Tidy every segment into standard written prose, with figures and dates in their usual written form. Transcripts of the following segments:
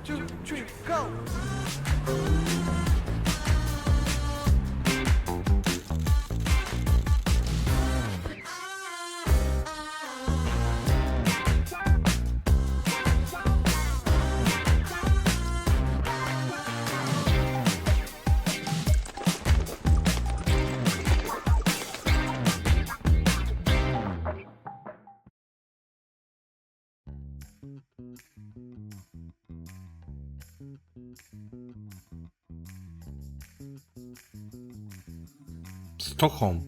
2, 3, go! Стокхолм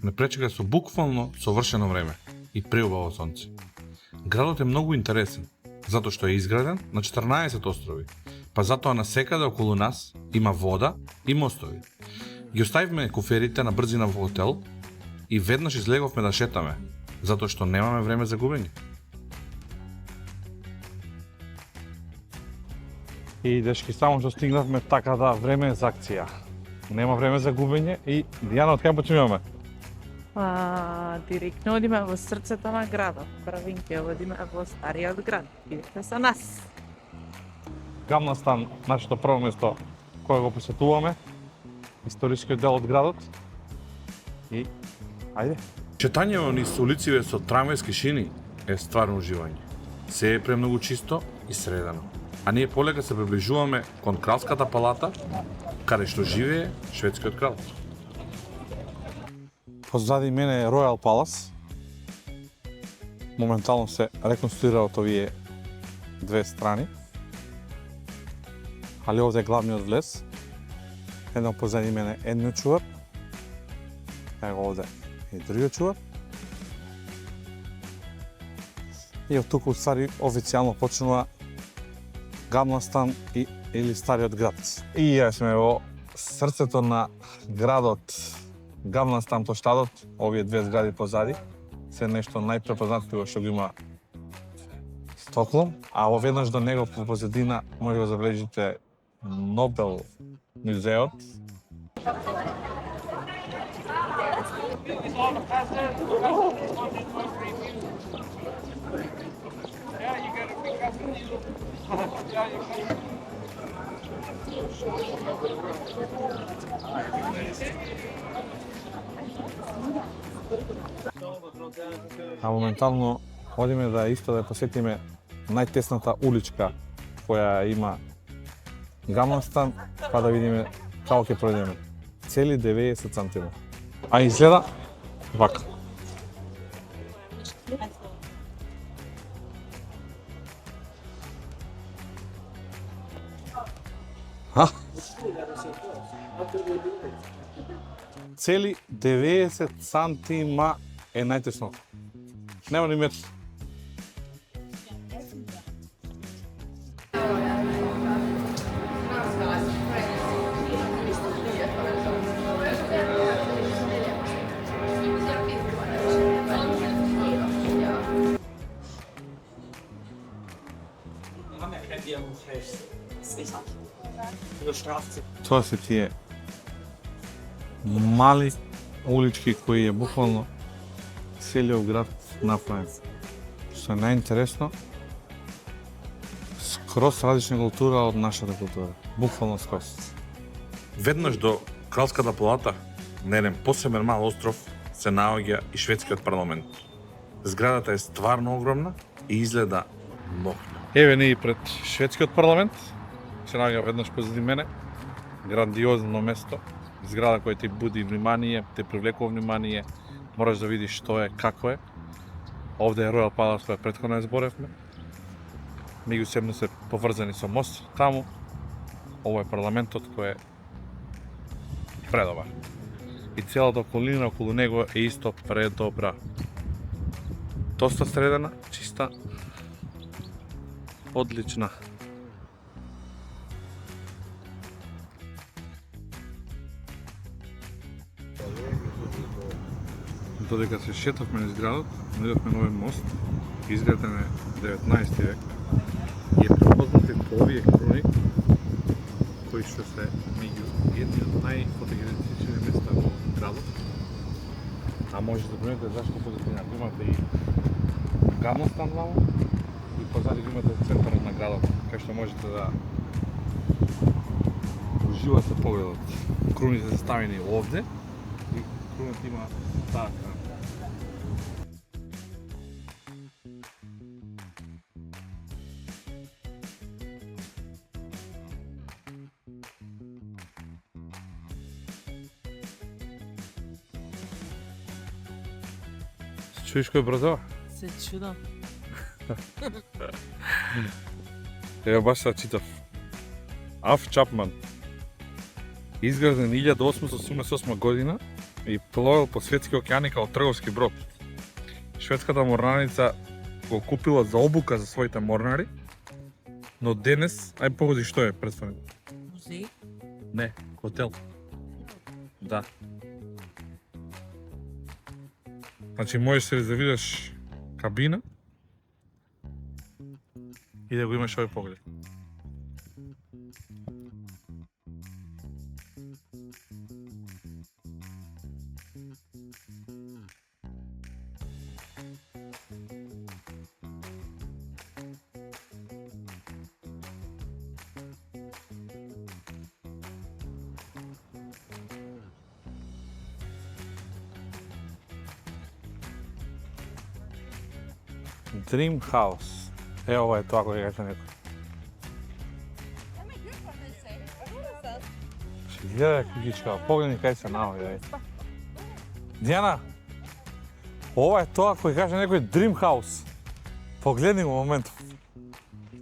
ме пречека со буквално совршено време и преубаво сонце. Градот е многу интересен, затоа што е изграден на 14 острови, па затоа насекаде околу нас има вода и мостови. Ги оставивме куферите на брзина во хотел и веднаш излеговме да шетаме, затоа што немаме време за губење. И дечки, само што стигнавме, така да време е за акција. Нема време за губење и Дијана, од кај почнуваме? Директно одиме во срцето на градот. Првин ќе одиме во стариот град. Идете со нас. Гамнастан, нашето прво место кое го посетуваме, историскиот дел од градот. И ајде. Шетањето низ улиците со трамвајски шини е стварно уживање. Се е премногу чисто и средено. А ние полека се приближуваме кон кралската палата, каде што живее шведскиот крал. Позади мене е Royal Palace. Моментално се реконструира од овие две страни. Али овде е главниот влез. Едно позади мене е едниот чувар. Его овде е другиот чувар. И од тука устари официјално почнува Гамнастан или стариот град. И ја сме во срцето на градот Гамнастан Тоштадот. Овие две згради позади се нешто најпрепознатливо што го има Стокхолм, а веднаш до него по позадина може да забележите Нобел музеот. А моментално одиме да исто да посетиме најтесната уличка која има Гамнастан, па да видиме како ќе пројдеме. Цели 90 сантима. А изгледа вака. Цели 90 сантима е најтесно. Нема ни метр. Тоа се тие мали улички кои е буквално целиот град направен. Што е најинтересно, скроз различна култура од нашата култура. Буквално скроз. Веднаш до кралската палата, на еден посебен мал остров, се наоѓа и шведскиот парламент. Зградата е стварно огромна и изгледа мокна. Еве ни пред шведскиот парламент, се наоѓа веднаш позади мене, грандиозно место, зграда која ти буди внимание, те привлекува внимание, мораш да видиш што е, како е. Овде е Royal Palace која претходно ја зборевме. Меѓусебно се поврзани со мост таму. Ово е парламентот кој е предобар. И целата околина околу него е исто предобра. Доста средена, чиста, одлична. Додека се шетавме низ градот, најдовме новен мост, изграден е 19 век и е препознат по овие крони, кои што се меѓу едни од најфотогенетични места во градот. А може да примете зашто позадина имате и Гамнастан вамо и позади го имате центарот на градот, кај што можете да уживате погледот. Круните се ставени овде и крунот има таа страна. Чуеш кој брзо? Се чудам. Ева баш се читав. Аф Чапман. Изграден 1888 година и пловел по светски океани као трговски брод. Шведската морнарица го купила за обука за своите морнари, но денес, ај погоди што е представен? Музеј? Не, хотел. Да. Значи можеш да резервираш кабина и да го имаш овој поглед. Dream House. Е, ова е тоа кој каже некој. Ще гледа кугичка, погледни кај се наоѓа. Дијана, ова е тоа кој каже некој Dream House. Погледни го моментов.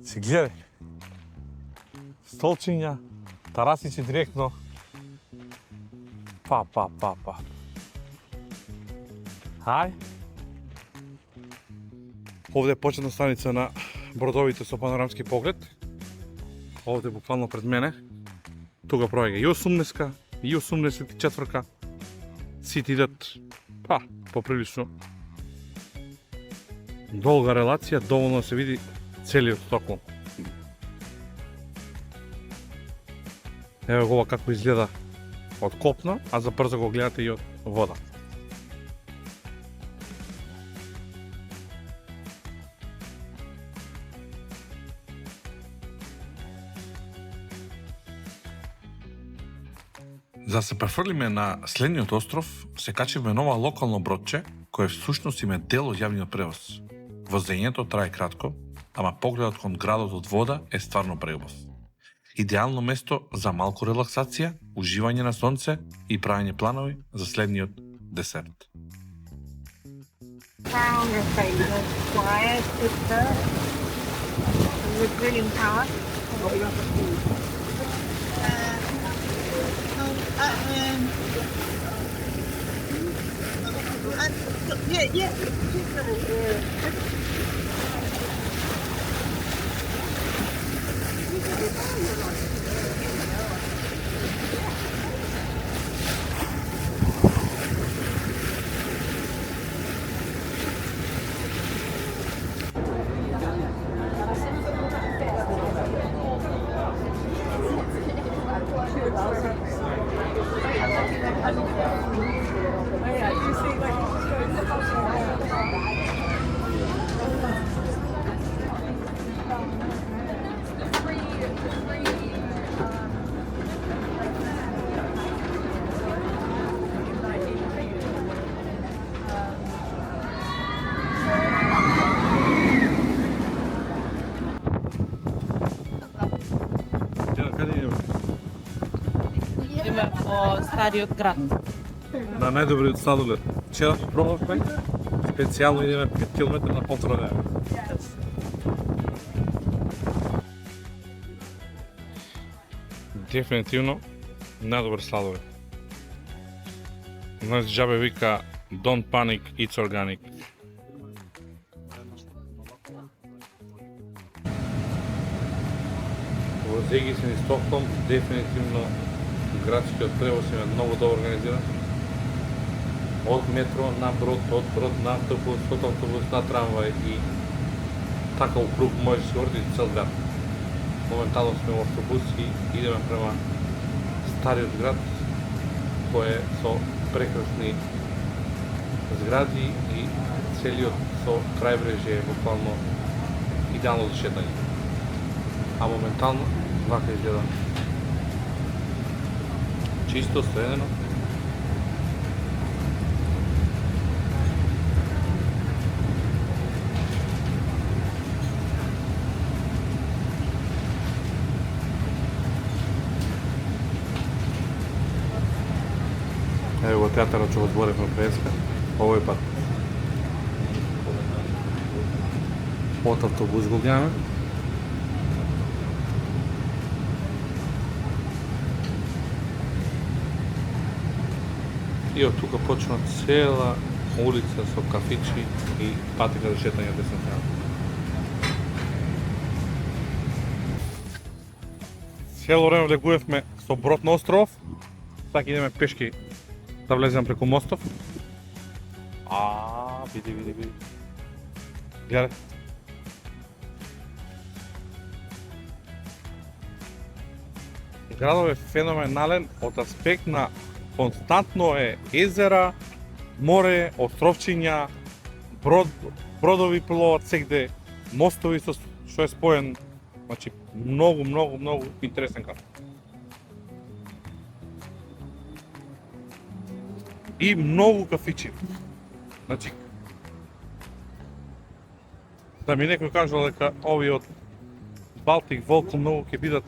Ще гледај. Столчиња, тарасици директно. Па. Хај. Овде е почетна станица на бродовите со панорамски поглед. Овде буквално пред мене. Тука проаѓа и 80-ка, и 84-ка. Сите идат, поприлично долга релација, доволно да се види целиот Стоколм. Ево го како изгледа од копна, а за брзо го гледате и од вода. За да се префрлиме на следниот остров, се качивме нова локално бродче, кое всушност им е дел од јавниот превоз. Возењето трае кратко, ама погледот кон градот од вода е стварно преубав. Идеално место за малку релаксација, уживање на сонце и правење планови за следниот десерт. Found a famous quiet sister with William Power. Yeah. Идеме по стариот град. На најдобриот сладолед. Вчера пробавме, специјално идеме 5 км на Полтронеа. Дефинитивно најдобар сладолед. Значи джабе вика Don't panic, it's organic. Возејќи се низ Стокхолм, дефинитивно градскиот превоз е многу добро организиран. Од метро на брод, од брод на автобус, од автобус на трамвај и така укруг може да се орди цел град. Моментално сме во автобус и идеме према стариот град, кој е со прекрасни згради и целиот со крајбрежје буквално идеално за шетање. А моментално вака изгледа. Чисто, средено. Ево го театарот што го зборевме преска, овој пат. Од автобус го гледаме. И од тука почна цела улица со кафичи и патика за шетање десна страна. Цело време влегувавме со брод на остров, така идеме пешки да влезем преку мостов. Види. Гледај. Градот е феноменален од аспект на константно е езера, море, островчиња, бродови пловат сегде, мостови со што е споен, значи многу интересен град. И многу кафичи. Значи, да ми некој кажал дека овие од Балтик волку многу ќе бидат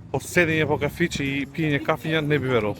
по седење по кафичи и пиење кафиња, не би верувал.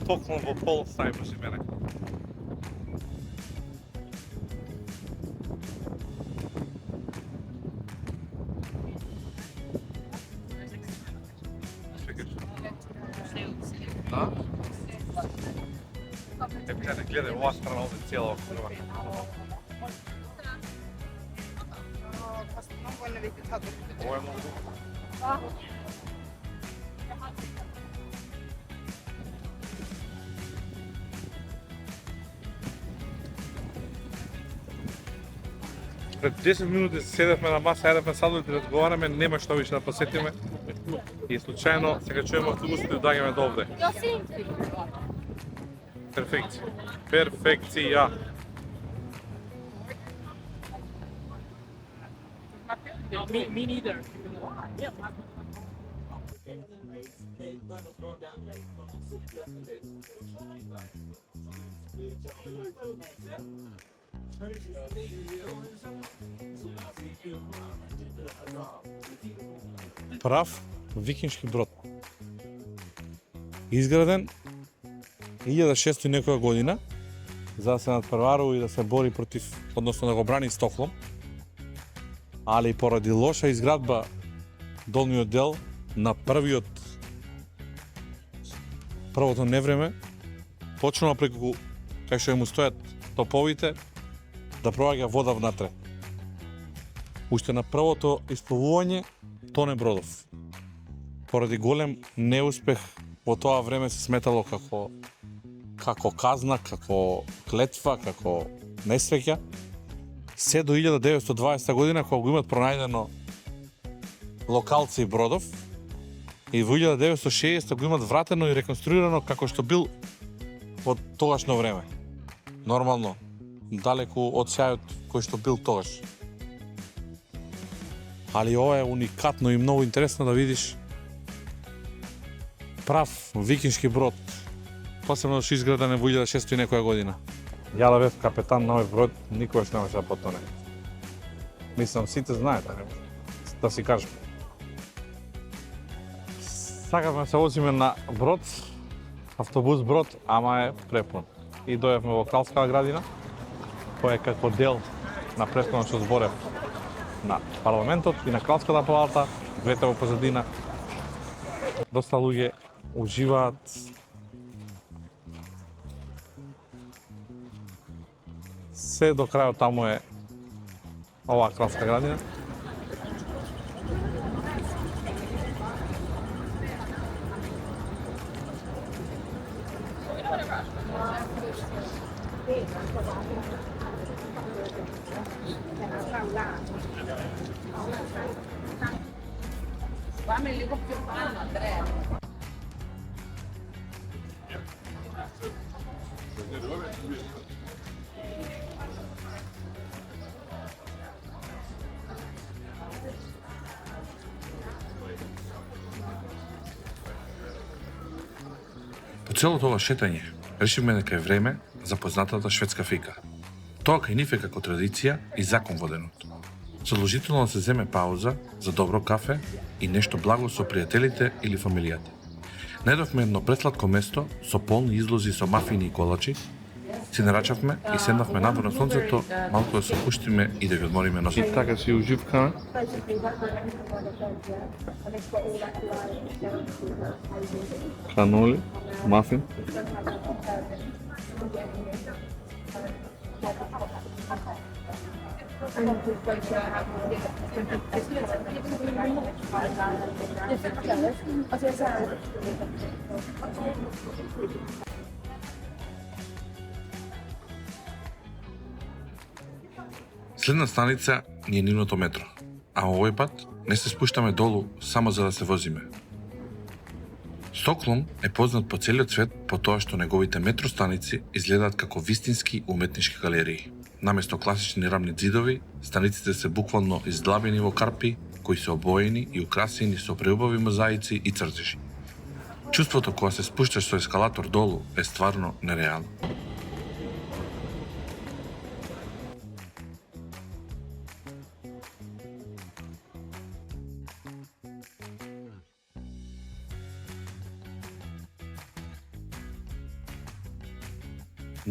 Стокхолм во пол стај може мене. Гледај, ова страна овде цела окрува. Ова е многу. Пред 10 минути седевме на маса, јадевме сладолед и разговараме, нема што више да посетиме. И случајно сега чуеме автобусот и доаѓаме до овде. Перфекција. Перфекција. Me neither. Прав викиншки брод. Изграден 1600 и некоја година за да се надпреварува и да се бори против, односно да го брани Стокхолм. Али поради лоша изградба долниот дел на првото невреме почнува преку кај што му стојат топовите да проаѓа вода внатре. Уште на првото исплувување тоне бродов. Поради голем неуспех во тоа време се сметало како казна, како клетва, како несреќа, се до 1920 година кога го имат пронајдено локалци бродов и во 1960 го имат вратено и реконструирано како што бил во тогашно време. Нормално, далеку од сјајот кој што бил тогаш. Али ова е уникатно и многу интересно да видиш прав викиншки брод, посебно што изграден во 1600 и некоја година. Ја да бев капетан на овој брод, никогаш немаше да потоне. Мислам, сите знаат, да си кажем. Сакавме се возиме на брод, автобус брод, ама е препун. И дојавме во Кралската градина, кој е како дел на претходно што зборев на парламентот и на кралската палата, двете во позадина. Доста луѓе уживаат се до крајот таму е оваа кралска градина. По целото ова шетање, решивме дека е време за познатата шведска фика. Тоа кај нив е како традиција и закон во денот. Задолжително да се земе пауза за добро кафе и нешто благо со пријателите или фамилијата. Најдовме едно пресладко место со полни излози со мафини и колачи, си нарачавме и седнавме надвор на сонцето, малку да се опуштиме и да ги одмориме носите. И така си уживкаме. Каноли, мафин. Следна станица ни е нивното метро, а овој пат не се спуштаме долу само за да се возиме. Стокхолм е познат по целиот свет по тоа што неговите метростаници изгледаат како вистински уметнишки галерии. Наместо класични рамни ѕидови, станиците се буквално издлабени во карпи, кои се обоени и украсени со преубави мозаици и цртежи. Чувството кога се спушташ со ескалатор долу е стварно нереално.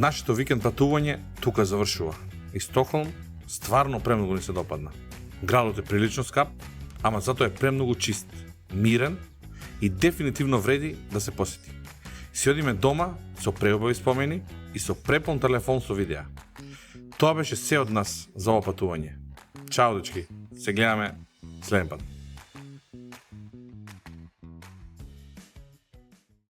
Нашето викенд патување тука завршува. И Стокхолм стварно премногу ни се допадна. Градот е прилично скап, ама затоа е премногу чист, мирен и дефинитивно вреди да се посети. Си одиме дома со преубави спомени и со препон телефон со видеа. Тоа беше се од нас за ова патување. Чао, дечки, се гледаме следен пат.